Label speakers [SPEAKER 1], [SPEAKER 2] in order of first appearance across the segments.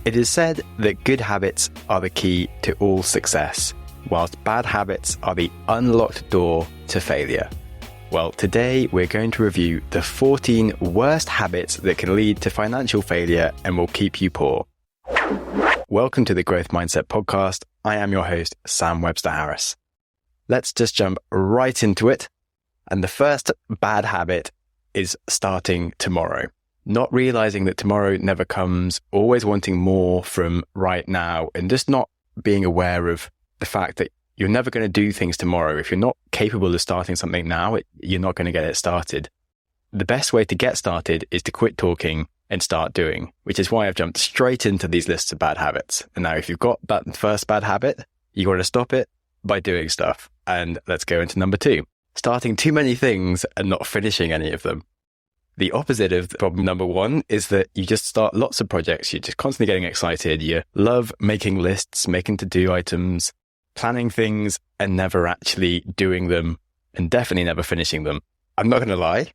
[SPEAKER 1] It is said that good habits are the key to all success, whilst bad habits are the unlocked door to failure. Well, today we're going to review the 14 worst habits that can lead to financial failure and will keep you poor. Welcome to the Growth Mindset Podcast. I am your host, Sam Webster Harris. Let's just jump right into it. And the first bad habit is starting tomorrow. Not realizing that tomorrow never comes, always wanting more from right now, and just not being aware of the fact that you're never going to do things tomorrow. If you're not capable of starting something now, you're not going to get it started. The best way to get started is to quit talking and start doing, which is why I've jumped straight into these lists of bad habits. And now if you've got that first bad habit, you got to stop it by doing stuff. And let's go into number 2, starting too many things and not finishing any of them. The opposite of problem number 1 is that you just start lots of projects. You're just constantly getting excited. You love making lists, making to-do items, planning things, and never actually doing them, and definitely never finishing them. I'm not going to lie.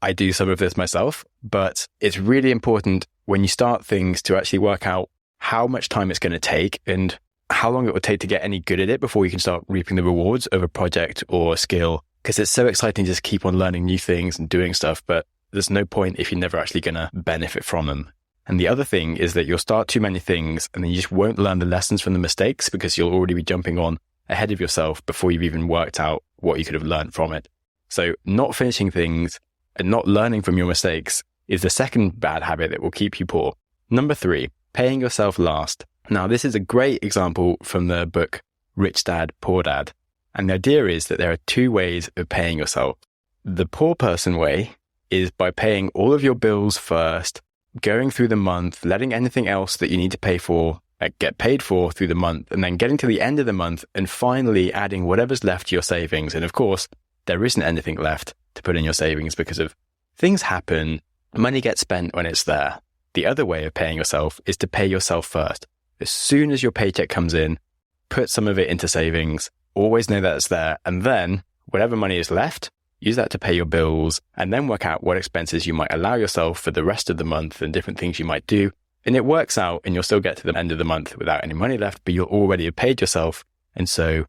[SPEAKER 1] I do some of this myself, but it's really important when you start things to actually work out how much time it's going to take and how long it will take to get any good at it before you can start reaping the rewards of a project or a skill. Because it's so exciting to just keep on learning new things and doing stuff, but there's no point if you're never actually going to benefit from them. And the other thing is that you'll start too many things and then you just won't learn the lessons from the mistakes because you'll already be jumping on ahead of yourself before you've even worked out what you could have learned from it. So not finishing things and not learning from your mistakes is the second bad habit that will keep you poor. Number 3, paying yourself last. Now, this is a great example from the book Rich Dad, Poor Dad. And the idea is that there are 2 ways of paying yourself. The poor person way is by paying all of your bills first, going through the month, letting anything else that you need to pay for get paid for through the month, and then getting to the end of the month and finally adding whatever's left to your savings. And of course, there isn't anything left to put in your savings because of things happen, money gets spent when it's there. The other way of paying yourself is to pay yourself first. As soon as your paycheck comes in, put some of it into savings, always know that it's there, and then whatever money is left, use that to pay your bills, and then work out what expenses you might allow yourself for the rest of the month and different things you might do. And it works out and you'll still get to the end of the month without any money left, but you'll already have paid yourself. And so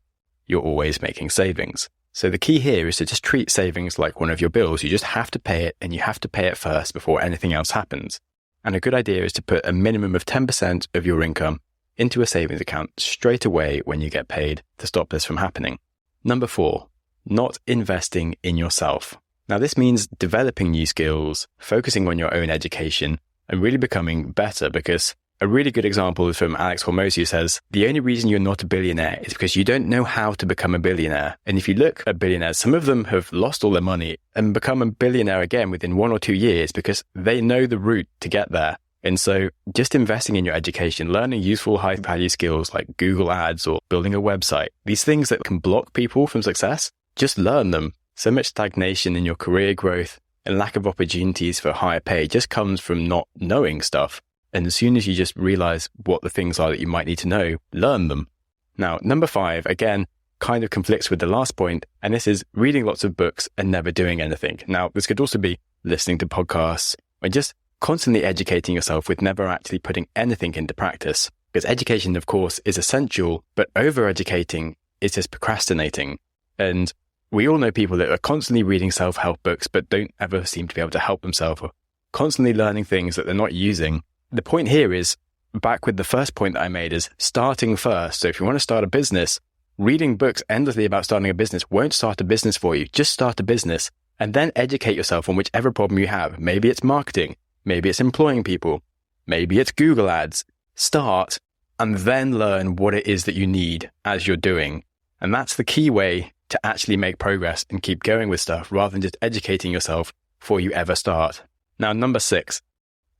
[SPEAKER 1] you're always making savings. So the key here is to just treat savings like one of your bills. You just have to pay it and you have to pay it first before anything else happens. And a good idea is to put a minimum of 10% of your income into a savings account straight away when you get paid to stop this from happening. Number 4, not investing in yourself. Now, this means developing new skills, focusing on your own education, and really becoming better, because a really good example is from Alex Hormozi, who says, the only reason you're not a billionaire is because you don't know how to become a billionaire. And if you look at billionaires, some of them have lost all their money and become a billionaire again within 1 or 2 years because they know the route to get there. And so just investing in your education, learning useful high value skills like Google Ads or building a website, these things that can block people from success, just learn them. So much stagnation in your career growth and lack of opportunities for higher pay just comes from not knowing stuff. And as soon as you just realize what the things are that you might need to know, learn them. Now, number 5, again, kind of conflicts with the last point. And this is reading lots of books and never doing anything. Now, this could also be listening to podcasts and just constantly educating yourself with never actually putting anything into practice. Because education, of course, is essential, but over-educating is just procrastinating. And we all know people that are constantly reading self-help books, but don't ever seem to be able to help themselves, or constantly learning things that they're not using. The point here is, back with the first point that I made, is starting first. So if you want to start a business, reading books endlessly about starting a business won't start a business for you. Just start a business and then educate yourself on whichever problem you have. Maybe it's marketing. Maybe it's employing people. Maybe it's Google Ads. Start and then learn what it is that you need as you're doing. And that's the key way to actually make progress and keep going with stuff rather than just educating yourself before you ever start. Now, number 6,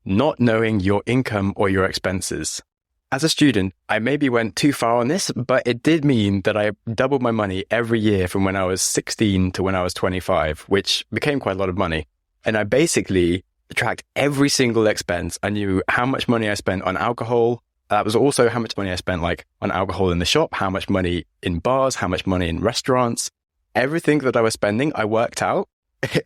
[SPEAKER 1] not knowing your income or your expenses. As a student, I maybe went too far on this, but it did mean that I doubled my money every year from when I was 16 to when I was 25, which became quite a lot of money. And I basically tracked every single expense. I knew how much money I spent on alcohol. That was also how much money I spent on alcohol in the shop, how much money in bars, how much money in restaurants. Everything that I was spending, I worked out.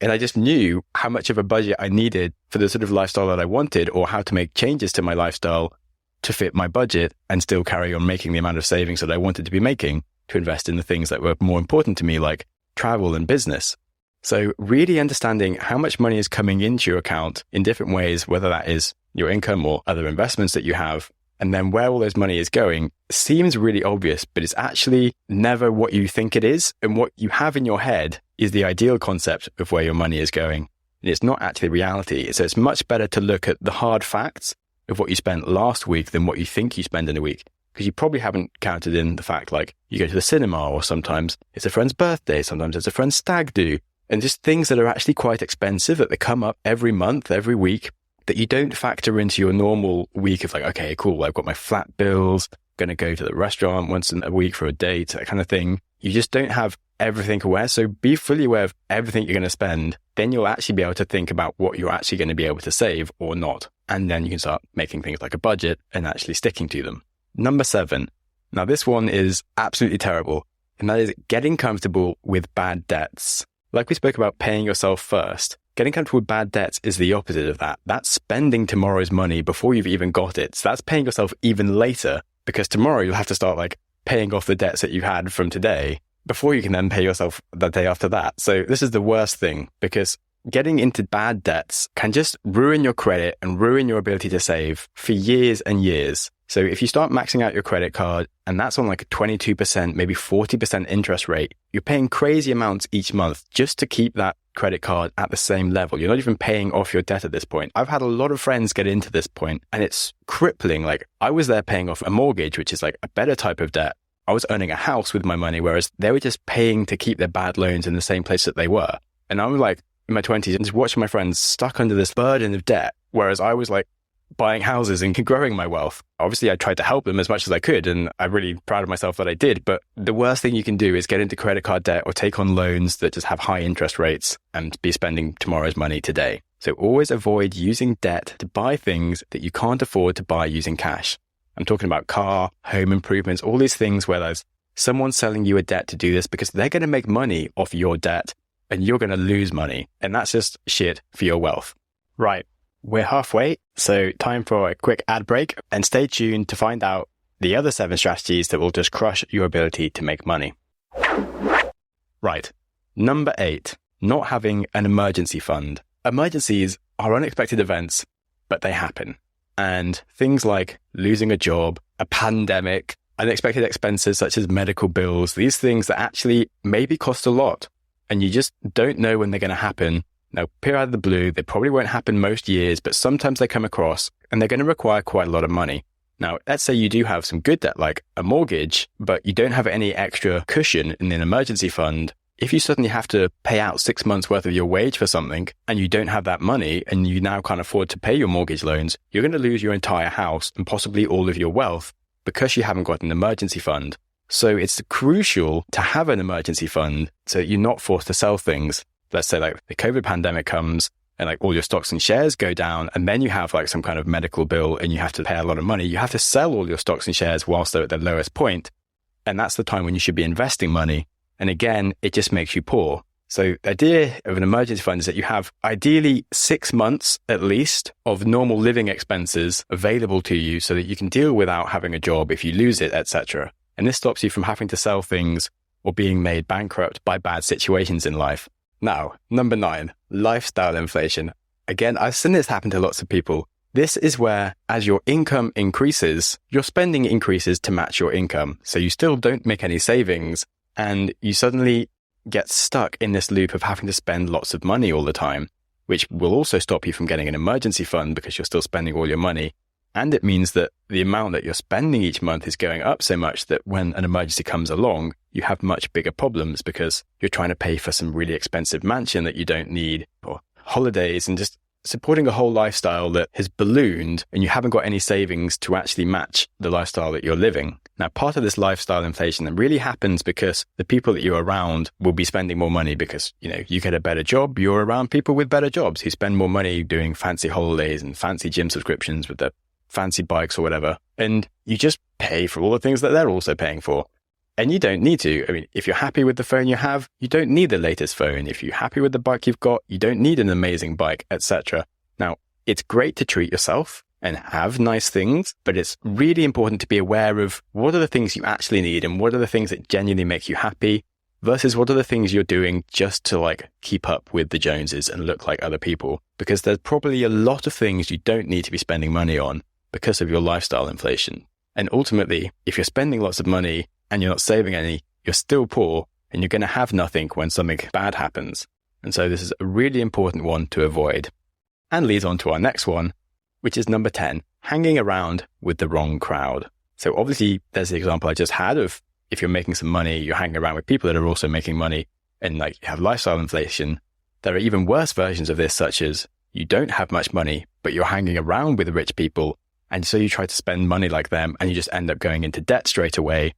[SPEAKER 1] And I just knew how much of a budget I needed for the sort of lifestyle that I wanted or how to make changes to my lifestyle. to fit my budget and still carry on making the amount of savings that I wanted to be making to invest in the things that were more important to me, like travel and business. So really understanding how much money is coming into your account in different ways, whether that is your income or other investments that you have, and then where all those money is going seems really obvious, but it's actually never what you think it is. And what you have in your head is the ideal concept of where your money is going. And it's not actually reality. So it's much better to look at the hard facts of what you spent last week than what you think you spend in a week. Because you probably haven't counted in the fact like you go to the cinema, or sometimes it's a friend's birthday, sometimes it's a friend's stag do, and just things that are actually quite expensive that they come up every month, every week, that you don't factor into your normal week of like, okay, cool, I've got my flat bills, going to go to the restaurant once in a week for a date, that kind of thing. You just don't have everything aware. So be fully aware of everything you're going to spend. Then you'll actually be able to think about what you're actually going to be able to save or not. And then you can start making things like a budget and actually sticking to them. Number 7. Now this one is absolutely terrible. And that is getting comfortable with bad debts. Like we spoke about paying yourself first, getting comfortable with bad debts is the opposite of that. That's spending tomorrow's money before you've even got it. So that's paying yourself even later, because tomorrow you'll have to start like paying off the debts that you had from today before you can then pay yourself the day after that. So this is the worst thing, because getting into bad debts can just ruin your credit and ruin your ability to save for years and years. So if you start maxing out your credit card and that's on like a 22%, maybe 40% interest rate, you're paying crazy amounts each month just to keep that credit card at the same level. You're not even paying off your debt at this point. I've had a lot of friends get into this point and it's crippling. Like I was there paying off a mortgage, which is like a better type of debt. I was earning a house with my money, whereas they were just paying to keep their bad loans in the same place that they were. And I was like in my 20s and just watching my friends stuck under this burden of debt, whereas I was like buying houses and growing my wealth. Obviously, I tried to help them as much as I could, and I'm really proud of myself that I did. But the worst thing you can do is get into credit card debt or take on loans that just have high interest rates and be spending tomorrow's money today. So always avoid using debt to buy things that you can't afford to buy using cash. I'm talking about car, home improvements, all these things where there's someone selling you a debt to do this because they're going to make money off your debt and you're going to lose money. And that's just shit for your wealth. Right. We're halfway, so time for a quick ad break, and stay tuned to find out the other 7 strategies that will just crush your ability to make money. Right. Number 8, not having an emergency fund. Emergencies are unexpected events, but they happen. And things like losing a job, a pandemic, unexpected expenses such as medical bills, these things that actually maybe cost a lot, and you just don't know when they're going to happen. Now, appear out of the blue, they probably won't happen most years, but sometimes they come across and they're going to require quite a lot of money. Now, let's say you do have some good debt like a mortgage, but you don't have any extra cushion in an emergency fund. If you suddenly have to pay out 6 months worth of your wage for something and you don't have that money and you now can't afford to pay your mortgage loans, you're going to lose your entire house and possibly all of your wealth because you haven't got an emergency fund. So it's crucial to have an emergency fund so that you're not forced to sell things. Let's say like the COVID pandemic comes and like all your stocks and shares go down, and then you have like some kind of medical bill and you have to pay a lot of money. You have to sell all your stocks and shares whilst they're at their lowest point. And that's the time when you should be investing money. And again, it just makes you poor. So the idea of an emergency fund is that you have ideally 6 months at least of normal living expenses available to you so that you can deal without having a job if you lose it, etc. And this stops you from having to sell things or being made bankrupt by bad situations in life. Now, number 9, lifestyle inflation. Again, I've seen this happen to lots of people. This is where, as your income increases, your spending increases to match your income. So you still don't make any savings, and you suddenly get stuck in this loop of having to spend lots of money all the time, which will also stop you from getting an emergency fund because you're still spending all your money. And it means that the amount that you're spending each month is going up so much that when an emergency comes along, you have much bigger problems because you're trying to pay for some really expensive mansion that you don't need, or holidays, and just supporting a whole lifestyle that has ballooned and you haven't got any savings to actually match the lifestyle that you're living. Now, part of this lifestyle inflation that really happens because the people that you're around will be spending more money because, you get a better job, you're around people with better jobs who spend more money doing fancy holidays and fancy gym subscriptions with their fancy bikes or whatever. And you just pay for all the things that they're also paying for. And you don't need to. I mean, if you're happy with the phone you have, you don't need the latest phone. If you're happy with the bike you've got, you don't need an amazing bike, etc. Now, it's great to treat yourself, and have nice things, but it's really important to be aware of what are the things you actually need and what are the things that genuinely make you happy versus what are the things you're doing just to like keep up with the Joneses and look like other people. Because there's probably a lot of things you don't need to be spending money on because of your lifestyle inflation. And ultimately, if you're spending lots of money and you're not saving any, you're still poor and you're going to have nothing when something bad happens. And so this is a really important one to avoid. And leads on to our next one, which is number 10, hanging around with the wrong crowd. So obviously there's the example I just had of if you're making some money, you're hanging around with people that are also making money and like you have lifestyle inflation. There are even worse versions of this, such as you don't have much money, but you're hanging around with rich people. And so you try to spend money like them and you just end up going into debt straight away.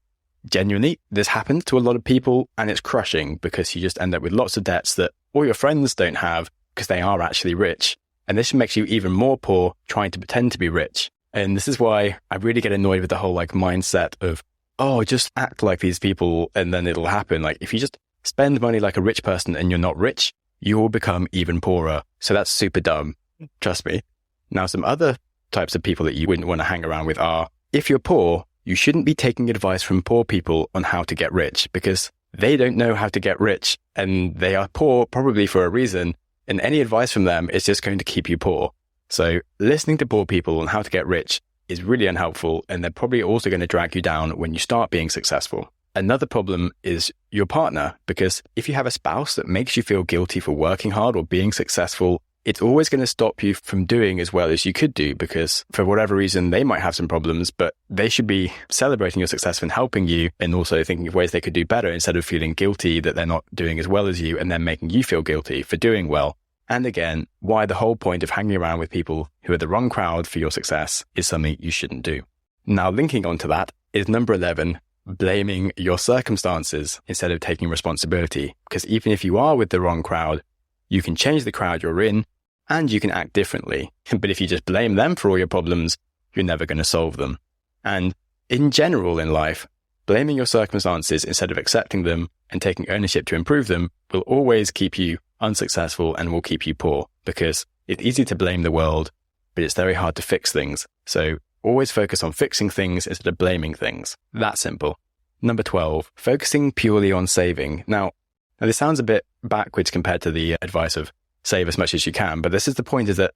[SPEAKER 1] Genuinely, this happens to a lot of people and it's crushing because you just end up with lots of debts that all your friends don't have because they are actually rich. And this makes you even more poor trying to pretend to be rich. And this is why I really get annoyed with the whole like mindset of, oh, just act like these people and then it'll happen. Like if you just spend money like a rich person and you're not rich, you will become even poorer. So that's super dumb. Trust me. Now, some other types of people that you wouldn't want to hang around with are, if you're poor, you shouldn't be taking advice from poor people on how to get rich because they don't know how to get rich and they are poor probably for a reason. And any advice from them is just going to keep you poor. So listening to poor people on how to get rich is really unhelpful. And they're probably also going to drag you down when you start being successful. Another problem is your partner, because if you have a spouse that makes you feel guilty for working hard or being successful, it's always going to stop you from doing as well as you could do because for whatever reason, they might have some problems, but they should be celebrating your success and helping you and also thinking of ways they could do better instead of feeling guilty that they're not doing as well as you and then making you feel guilty for doing well. And again, why the whole point of hanging around with people who are the wrong crowd for your success is something you shouldn't do. Now, linking onto that is number 11, blaming your circumstances instead of taking responsibility. Because even if you are with the wrong crowd, you can change the crowd you're in and you can act differently. But if you just blame them for all your problems, you're never going to solve them. And in general in life, blaming your circumstances instead of accepting them and taking ownership to improve them will always keep you unsuccessful and will keep you poor because it's easy to blame the world, but it's very hard to fix things. So always focus on fixing things instead of blaming things. That simple. Number 12, focusing purely on saving. Now this sounds a bit backwards compared to the advice of save as much as you can, but this is the point is that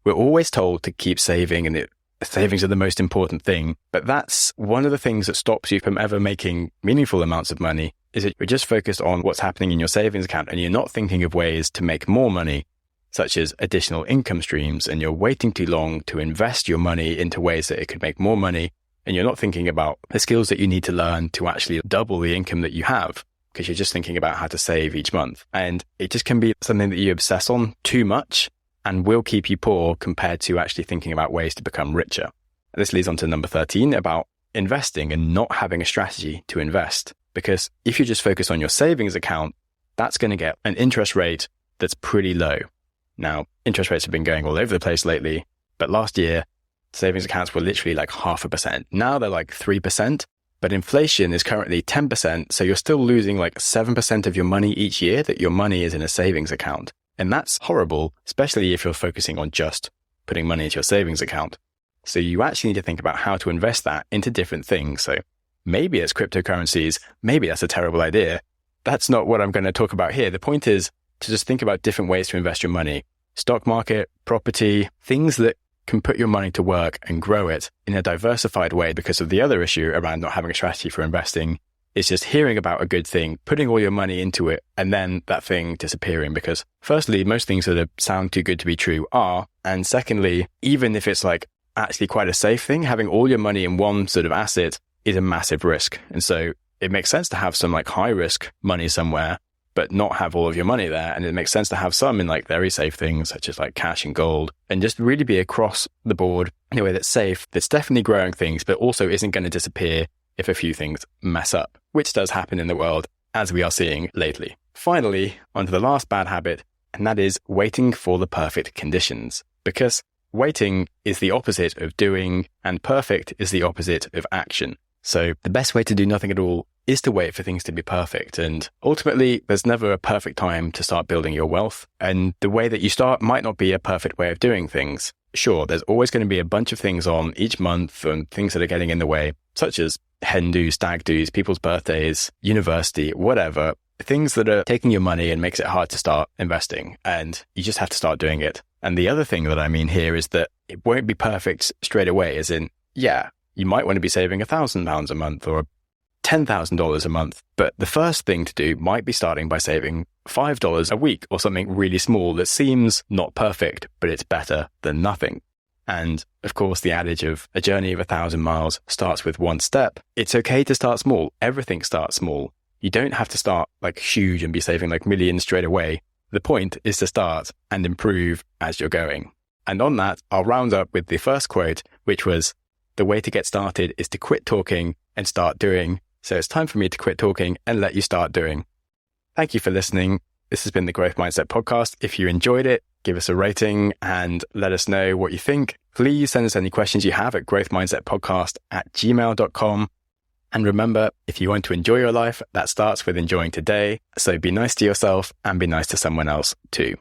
[SPEAKER 1] we're always told to keep saving and savings are the most important thing. But that's one of the things that stops you from ever making meaningful amounts of money is that you're just focused on what's happening in your savings account and you're not thinking of ways to make more money, such as additional income streams, and you're waiting too long to invest your money into ways that it could make more money. And you're not thinking about the skills that you need to learn to actually double the income that you have because you're just thinking about how to save each month. And it just can be something that you obsess on too much and will keep you poor compared to actually thinking about ways to become richer. This leads on to number 13 about investing and not having a strategy to invest. Because if you just focus on your savings account, that's going to get an interest rate that's pretty low. Now, interest rates have been going all over the place lately, but last year, savings accounts were literally like 0.5%. Now they're like 3%, but inflation is currently 10%. So you're still losing like 7% of your money each year that your money is in a savings account. And that's horrible, especially if you're focusing on just putting money into your savings account. So you actually need to think about how to invest that into different things. So maybe it's cryptocurrencies. Maybe that's a terrible idea. That's not what I'm going to talk about here. The point is to just think about different ways to invest your money. Stock market, property, things that can put your money to work and grow it in a diversified way, because of the other issue around not having a strategy for investing is just hearing about a good thing, putting all your money into it, and then that thing disappearing. Because firstly, most things that sound too good to be true are. And secondly, even if it's like actually quite a safe thing, having all your money in one sort of asset is a massive risk. And so it makes sense to have some like high risk money somewhere, but not have all of your money there. And it makes sense to have some in like very safe things such as like cash and gold, and just really be across the board in a way that's safe, that's definitely growing things, but also isn't going to disappear if a few things mess up, which does happen in the world as we are seeing lately. Finally, onto the last bad habit, and that is waiting for the perfect conditions. Because waiting is the opposite of doing, and perfect is the opposite of action. So the best way to do nothing at all is to wait for things to be perfect. And ultimately, there's never a perfect time to start building your wealth. And the way that you start might not be a perfect way of doing things. Sure, there's always going to be a bunch of things on each month and things that are getting in the way, such as hen do's, stag do's, people's birthdays, university, whatever, things that are taking your money and makes it hard to start investing. And you just have to start doing it. And the other thing that I mean here is that it won't be perfect straight away, as in, yeah, you might want to be saving £1,000 a month or $10,000 a month. But the first thing to do might be starting by saving $5 a week or something really small that seems not perfect, but it's better than nothing. And of course, the adage of a journey of 1,000 miles starts with one step. It's okay to start small. Everything starts small. You don't have to start like huge and be saving like millions straight away. The point is to start and improve as you're going. And on that, I'll round up with the first quote, which was, the way to get started is to quit talking and start doing. So it's time for me to quit talking and let you start doing. Thank you for listening. This has been the Growth Mindset Podcast. If you enjoyed it, give us a rating and let us know what you think. Please send us any questions you have at growthmindsetpodcast@gmail.com. And remember, if you want to enjoy your life, that starts with enjoying today. So be nice to yourself and be nice to someone else too.